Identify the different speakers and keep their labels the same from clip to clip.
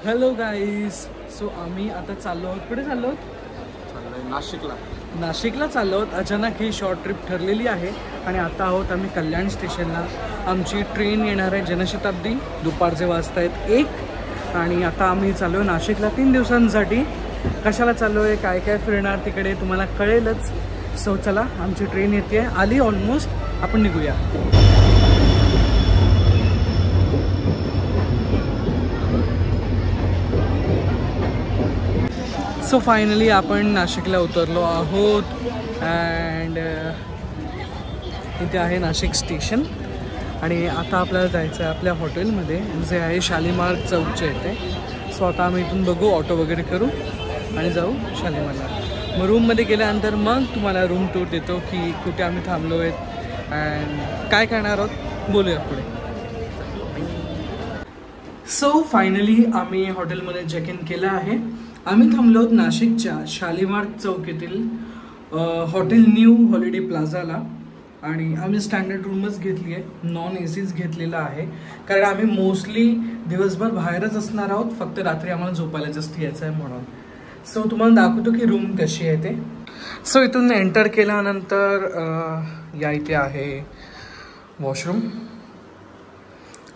Speaker 1: Hello guys. So आम्ही आता चाललो आहोत. कुठे चाललो आहोत?
Speaker 2: नाशिकला.
Speaker 1: नाशिकला चाललो आहोत. अचानक ही शॉर्ट ट्रिप ठरलेली आहे आणि आता आहोत आम्ही कल्याण स्टेशनला. आमची ट्रेन येणार आहे जनशताब्दी. दुपारचे वाजता आहेत 1 आणि आता आम्ही चाललो आहे नाशिकला 3 दिवसांसाठी. कशाला चाललो आहे, काय काय फिरणार तिकडे तुम्हाला कळेलच. सो चला, आमची ट्रेन येते, आली ऑलमोस्ट. आपण निघूया. सो फायनली आपण नाशिकला उतरलो आहोत अँड इथे आहे नाशिक स्टेशन आणि आता आपल्याला जायचं आहे आपल्या हॉटेलमध्ये, जे आहे शालीमार चौकच्या इथे. सो आता आम्ही इथून बघू, ऑटो वगैरे करू आणि जाऊ शालीमारला. मग रूममध्ये गेल्यानंतर मग तुम्हाला रूम टूर देतो की कुठे आम्ही थांबलो आहेत अँड काय करणार आहोत, बोलूया पुढे. सो फायनली आम्ही हॉटेलमध्ये चेक इन केलं आहे. आम्ही थांबलो आहोत नाशिकच्या शालीमार चौक येथील हॉटेल न्यू हॉलिडे प्लाझाला आणि आम्ही स्टँडर्ड रूमच घेतली आहे, नॉन एसीच घेतलेला आहे कारण आम्ही मोस्टली दिवसभर बाहेरच असणार आहोत, फक्त रात्री आम्हाला झोपायला जस्ट यायचं आहे म्हणून. सो तुम्हाला दाखवतो की रूम कशी आहे ते. सो इथून एंटर केल्यानंतर या इथे आहे वॉशरूम.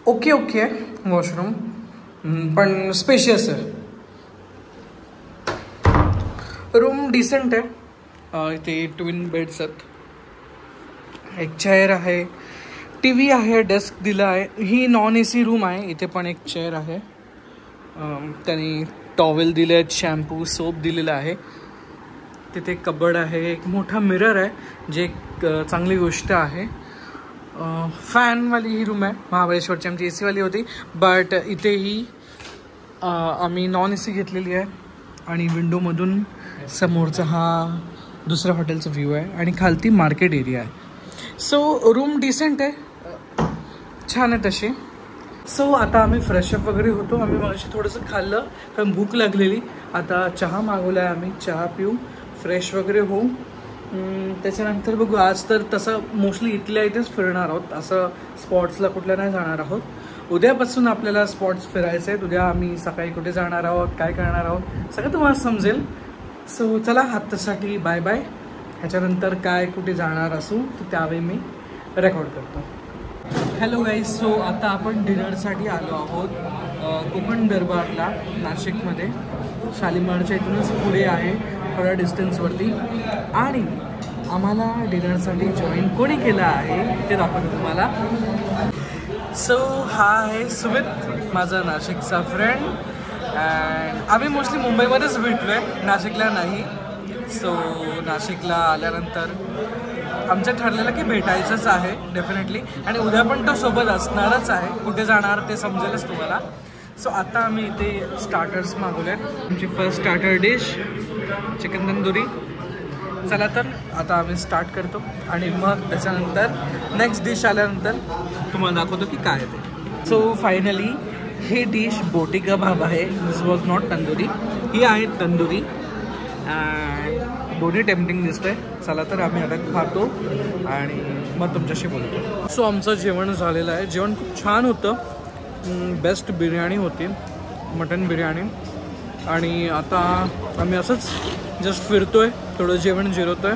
Speaker 1: ओके आहे वॉशरूम, पण स्पेशियस आहे. रूम डिसेंट आहे. इथे ट्विन बेड्स आहेत, एक चेअर आहे, टी व्ही आहे, डेस्क दिला आहे. ही नॉन ए सी रूम आहे. इथे पण एक चेअर आहे. त्यांनी टॉवेल दिले आहेत, शॅम्पू सोप दिलेला आहे. तिथे कबर्ड आहे, एक मोठा मिरर आहे जे एक चांगली गोष्ट आहे. फॅनवाली ही रूम आहे. महाबळेश्वरची आमची ए सीवाली होती, बट इथेही आम्ही नॉन ए सी घेतलेली आहे आणि विंडोमधून समोरचा हा दुसऱ्या हॉटेलचा व्ह्यू आहे आणि खालती मार्केट एरिया आहे. सो रूम डिसेंट आहे, छान आहे तशी. सो आता आम्ही फ्रेशअप वगैरे होतो. आम्ही मगाशी थोडंसं खाल्लं कारण भूक लागलेली. आता चहा मागवला आहे आम्ही, चहा पिऊ, फ्रेश वगैरे होऊ. त्याच्यानंतर बघू. आज तर तसं मोस्टली इथल्या इथेच फिरणार आहोत, असं स्पॉट्सला कुठल्या नाही जाणार आहोत. उद्यापासून आपल्याला स्पॉट्स फिरायचे आहेत. उद्या आम्ही सकाळी कुठे जाणार आहोत, काय करणार आहोत, सगळं तुम्हाला समजेल. सो चला, आत्तासाठी बाय बाय. ह्याच्यानंतर काय कुठे जाणार असू तर त्यावेळी मी रेकॉर्ड करतो. Hello guys. सो आता आपण डिनरसाठी आलो आहोत कोकण दरबारला नाशिकमध्ये. शालीमारच्या इथूनच पुढे आहे, थोड्या डिस्टन्सवरती. आणि आम्हाला डिनरसाठी जॉईन कोणी केलं आहे ते दाखवतो तुम्हाला. सो हा आहे सुमित, माझा नाशिकचा फ्रेंड. अँड आम्ही मोस्टली मुंबईमध्येच भेटलो आहे, नाशिकला नाही. सो नाशिकला आल्यानंतर आमचं ठरलेलं की भेटायचंच आहे डेफिनेटली, आणि उद्या पण तो सोबत असणारच आहे. कुठे जाणार ते समजेलच तुम्हाला. सो आता आम्ही इथे स्टार्टर्स मागवले आहेत. आमची first starter dish chicken tandoori. चला तर आता आम्ही स्टार्ट करतो आणि मग त्याच्यानंतर नेक्स्ट डिश आल्यानंतर तुम्हाला दाखवतो की काय आहे ते. सो फायनली ही डिश बोटी कबाब आहे. दिस वॉज नॉट तंदुरी, ही आहे तंदुरी. दोन्ही टेम्पटिंग दिसतंय. चला तर आम्ही आता खातो आणि मग तुमच्याशी बोलतो. सो आमचं जेवण झालेलं आहे. जेवण खूप छान होतं. बेस्ट बिर्याणी होती, मटन बिर्याणी. आणि आता आम्ही असंच जस्ट फिरतोय, थोडं जेवण जिरवतोय.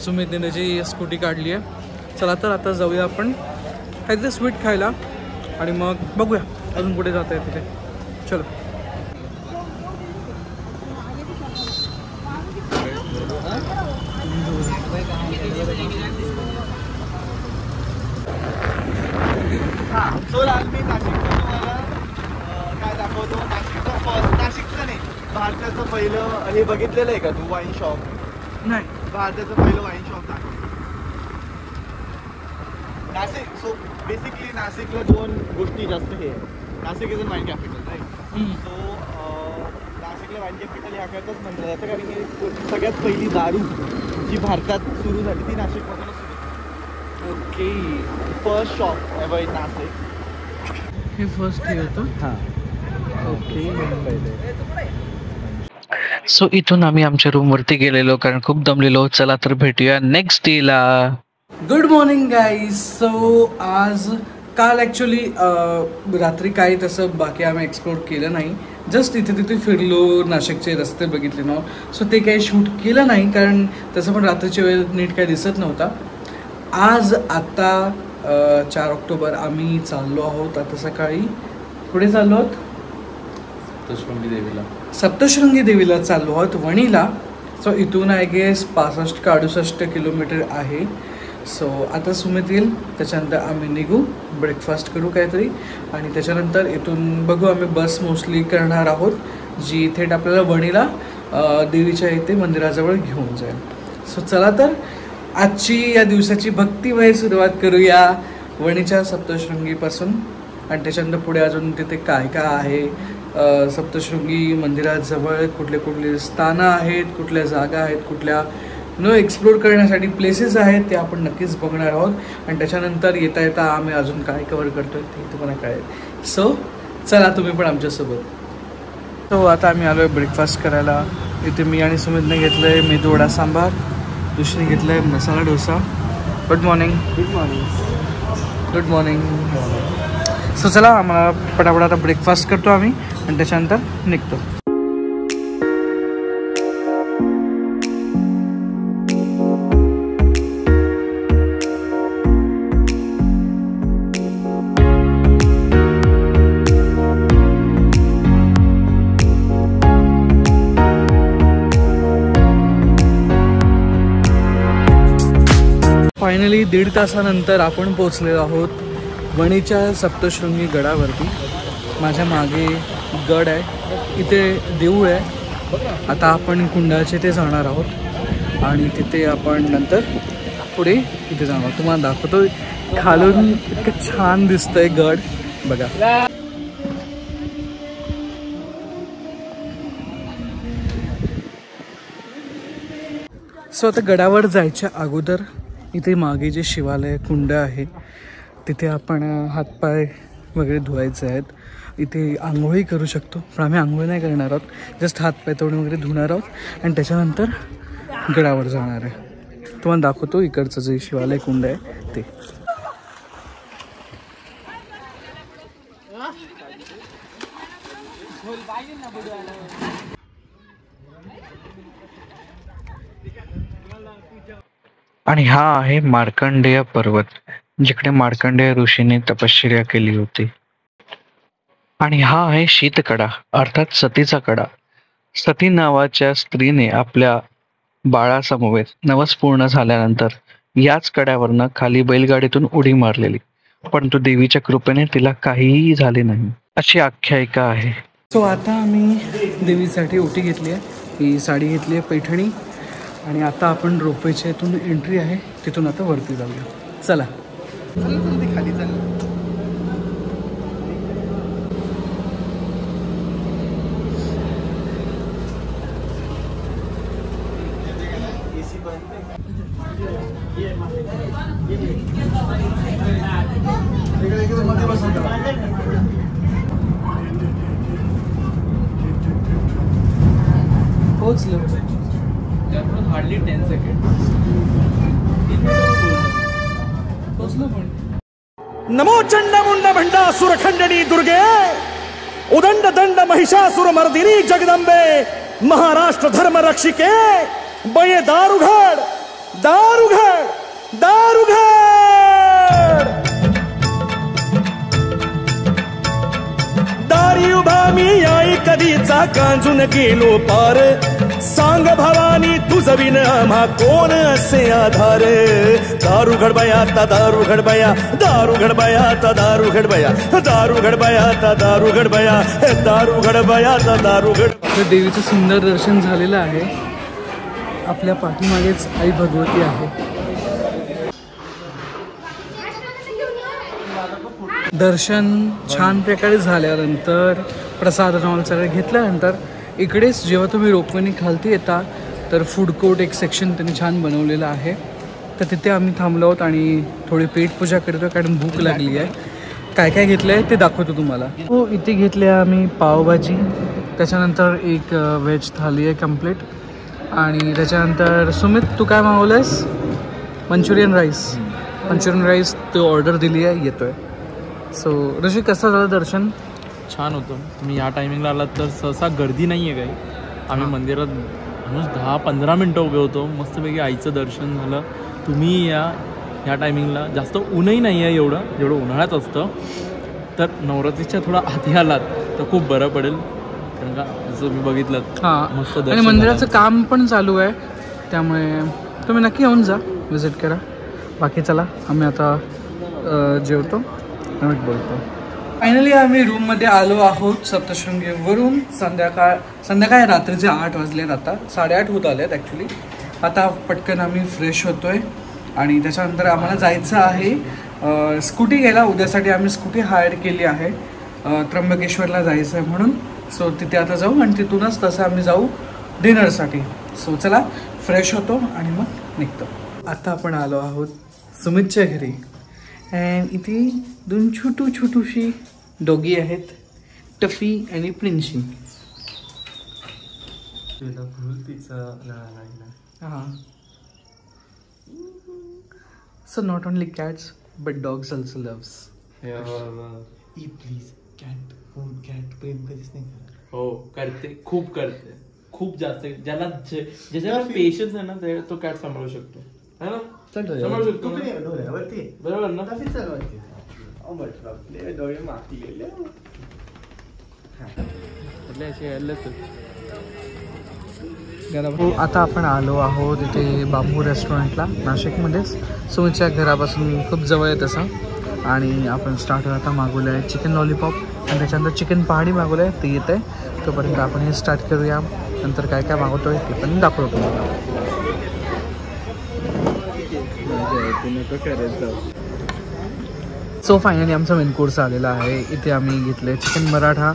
Speaker 1: सुमितने त्याची स्कूटी काढली आहे. चला तर आता जाऊया आपण काहीतरी स्वीट खायला आणि मग बघूया अजून कुठे जात आहे तिथे. चलो.
Speaker 2: सो आज मी नाशिकचं तुम्हाला काय दाखवतो. नाशिकचं फर्स्ट, नाशिकचं नाही, भारताचं पहिलं हे बघितलेलं आहे का तू, वाईन शॉप?
Speaker 1: नाही,
Speaker 2: भारताचं पहिलं वाईन शॉप आहे नाशिक. सो बेसिकली नाशिकला 2 गोष्टी जास्त हे आहे. Nashik is a wine capital, right? So नाशिकला वाईन कॅपिटल याकरताच म्हटलं जातं कारण की सगळ्यात पहिली दारू जी भारतात सुरू झाली ती नाशिकमधूनच सुरू झाली.
Speaker 1: Okay.
Speaker 2: First shop ever in Nashik.
Speaker 1: हे फर्स्ट हे होतं.
Speaker 2: हां,
Speaker 1: ओके. सो इथून आम्ही आमच्या रूमवरती गेलेलो कारण खूप दमलेलो. चला तर भेटूया नेक्स्ट डेला. Good morning guys. सो आज काल ॲक्च्युली रात्री काही तसं बाकी आम्ही एक्सप्लोर केलं नाही. जस्ट इथे तिथे फिरलो, नाशिकचे रस्ते बघितले ना, सो ते काही शूट केलं नाही कारण तसं पण रात्रीच्या वेळ नीट काही दिसत नव्हता. आज आता 4 ऑक्टोबर आम्ही चाललो आहोत. आता सकाळी पुढे चाललो आहोत सप्तशृंगी देवीला चाललो आहोत वणीला. सो इथून आय गेस 65 का 68 किलोमीटर आहे. सो आता सुमित येईल, त्याच्यानंतर आम्ही निघू, ब्रेकफास्ट करू काहीतरी आणि त्याच्यानंतर इथून बघू. आम्ही बस मोस्टली करणार आहोत जी थेट आपल्याला वणीला देवीच्या इथे मंदिराजवळ घेऊन जाईल. सो चला तर आजची या दिवसाची भक्तिमय सुरुवात करूया वणीच्या सप्तशृंगीपासून आणि त्याच्यानंतर पुढे अजून तिथे काय काय आहे, सप्तशृंगी मंदिराजवळ कुठले कुठले स्थानं आहेत, कुठल्या जागा आहेत, कुठल्या एक्सप्लोर करण्यासाठी प्लेसेस आहेत ते आपण नक्कीच बघणार आहोत. आणि त्याच्यानंतर येता येता आम्ही अजून काय कव्हर करतो ते तुम्हाला कळेल. सो चला तुम्ही पण आमच्यासोबत. सो आता आम्ही आलो आहे ब्रेकफास्ट करायला. इथे मी आणि सुमितने घेतलं आहे मेदू वडा सांबार, दुसरीने घेतलं आहे masala dosa. Good morning. Good morning. So चला आम्हाला पटापट आता ब्रेकफास्ट करतो आम्ही आणि त्याच्यानंतर निघतो. फायनली 1.5 तासानंतर आपण पोचलेलो आहोत वणीच्या सप्तशृंगी गडावरती. माझ्या मागे गड आहे, इथे देऊळ आहे. आता आपण कुंडाचे ते जाणार आहोत आणि तिथे आपण नंतर पुढे इथे जाणार. तुम्हाला दाखवतो खालून इतकं छान दिसतंय गड बघा. सो आता गडावर जायच्या अगोदर इथे मागे जे शिवालय कुंड आहे तिथे आपण हातपाय वगैरे धुवायचे आहेत. इथे आंघोळी करू शकतो, पण आम्ही आंघोळी नाही करणार आहोत, जस्ट हातपाय तोंड वगैरे धुणार आहोत आणि त्याच्यानंतर गडावर जाणार आहे. तुम्हाला दाखवतो इकडचं जे शिवालय कुंड आहे ते.
Speaker 3: आणि हा आहे मार्कंडेय पर्वत, जिकडे मार्कंडेय ऋषीने तपश्चर्या केली होती. आणि हा आहे शीतकडा अर्थात सतीचा कडा. सती नावाच्या स्त्रीने आपल्या बाळासमवेत नवस पूर्ण झाल्यानंतर याच कड्यावरनं खाली बैलगाडीतून उडी मारलेली, परंतु देवीच्या कृपेने तिला काहीही झाले नाही, अशी आख्यायिका आहे.
Speaker 1: सो आता आम्ही देवीसाठी ओटी घेतली आहे, ही साडी घेतली आहे पैठणी आणि आता आपण रोपवेच्या इथून एंट्री आहे, तिथून आता वरती जाऊया. चला
Speaker 2: खाली चाल.
Speaker 1: पोहोचलो.
Speaker 3: हार्डली 10 सेकंड
Speaker 1: पोहोचलो. पण
Speaker 4: नमो चंडमुंड भंडासुर खंडनी दुर्गे उदंड दंड महिषासुर मर्दिनी जगदंबे महाराष्ट्र धर्म रक्षिके बये दारुघड दारुघड दारुघड. दारी उभा मी आई कधीचा कांजून गेलो पार, सांग भवानी तुझ विन आम्हा कोण असे आधार. दारू घडबया ता दारू घडबया, दारू घडबया ता दारू घडबया, दारू घडबया ता दारू घडबया, दारू घडबया ता दारू घड.
Speaker 1: देवीचं सुंदर दर्शन झालेलं आहे. आपल्या पाठीमागेच आई भगवती आहे. दर्शन छान प्रकारे झाल्यानंतर प्रसाद सगळं घेतल्यानंतर इकडेच जेव्हा तुम्ही रोपवेने खालती येता तर फूड कोर्ट एक सेक्शन त्यांनी छान बनवलेलं आहे, तर तिथे आम्ही थांबलो आहोत आणि थोडी पेटपूजा करतो कारण भूक लागली आहे. काय काय घेतलं आहे ते दाखवतो तुम्हाला. हो, इथे घेतले आम्ही पावभाजी, त्याच्यानंतर एक व्हेज थाली आहे कम्प्लीट आणि त्याच्यानंतर सुमित तू काय मागवलंयस? Manchurian rice. मंचुरियन राईस तो ऑर्डर दिली आहे, येतो आहे. सो ऋषी कसं झालं दर्शन?
Speaker 5: छान होतं. तुम्ही या टायमिंगला आलात तर सहसा गर्दी नाही आहे काही. आम्ही मंदिरात म्हणून 10-15 मिनटं उभे होतो. मस्तपैकी आईचं दर्शन झालं. तुम्ही या टायमिंगला जास्त ऊनही नाही आहे एवढं जेवढं उन्हाळ्यात असतं. तर नवरात्रीच्या थोडा आधी आलात तर खूप बरं पडेल, कारण का जसं मी बघितलं
Speaker 1: हां,
Speaker 5: मस्त
Speaker 1: आणि
Speaker 5: दर्शन
Speaker 1: मंदिराचं
Speaker 5: झालं.
Speaker 1: काम पण चालू आहे, त्यामुळे तुम्ही नक्की येऊन जा, विजिट करा. बाकी चला आम्ही आता जेवतो आणि बोलतो. फायनली आम्ही रूममध्ये आलो आहोत सप्तशृंगीवरून. संध्याकाळी रात्रीचे 8 वाजलेत, आता 8:30 होत आलेत ॲक्च्युली. आता पटकन आम्ही फ्रेश होतो आहे आणि त्याच्यानंतर आम्हाला जायचं आहे स्कूटी घ्यायला. उद्यासाठी आम्ही स्कूटी हायर केली आहे, त्र्यंबकेश्वरला जायचं आहे म्हणून. सो तिथे आता जाऊ आणि तिथूनच तसं आम्ही जाऊ डिनरसाठी. सो चला फ्रेश होतो आणि मग निघतो. आता आपण आलो आहोत सुमितच्या घरी अँड इथे 2 छोटूशी डॉगी आहेत, टफी आणि प्रिन्सी. हां, so not only cats but dogs also loves.
Speaker 2: Please cat प्रेम कधीच नाही करत.
Speaker 5: हो करते, खूप करते, खूप जास्त. ज्याच्याला पेशन्स आहे ना तो कॅट सांभाळू शकतो, है ना? सांभाळू शकतो बरोबर ना?
Speaker 1: आता आपण आलो आहोत इथे बांबू रेस्टॉरंटला नाशिकमध्येच. सुमितच्या घरापासून खूप जवळ आहे तसं. आणि आपण स्टार्टर आता मागवलं आहे चिकन लॉलीपॉप आणि त्याच्यानंतर चिकन पहाडी मागवलं आहे, ते येतं आहे. तोपर्यंत आपण हे स्टार्ट करूया. नंतर काय काय मागवतो आहे ते पण दाखवतो तुम्हाला. सो फायनली आमचा मेन कोर्स आलेला आहे. इथे आम्ही घेतलं आहे चिकन मराठा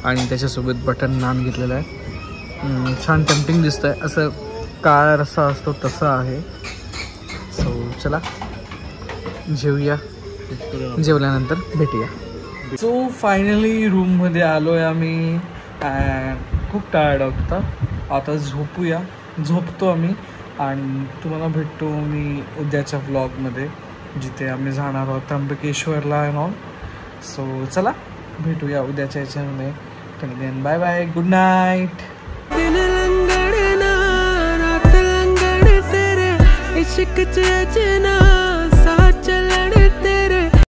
Speaker 1: आणि त्याच्यासोबत बटर नान घेतलेला आहे. छान टेम्पटिंग दिसतं आहे, असं काळा रस्सा असतो तसं आहे. सो चला जेवूया, जेवल्यानंतर भेटूया. सो फायनली रूममध्ये आलो आहे आम्ही. खूप टायर्ड होता, आता झोपतो आम्ही आणि तुम्हाला भेटतो मी उद्याच्या व्लॉगमध्ये, जिथे आम्ही जाणार आहोत त्र्यंबकेश्वरला अँड ऑल. सो चला भेटूया उद्याच्या याच्यामध्ये. Then bye bye, good night.
Speaker 6: इश्क च अजना साथ चलण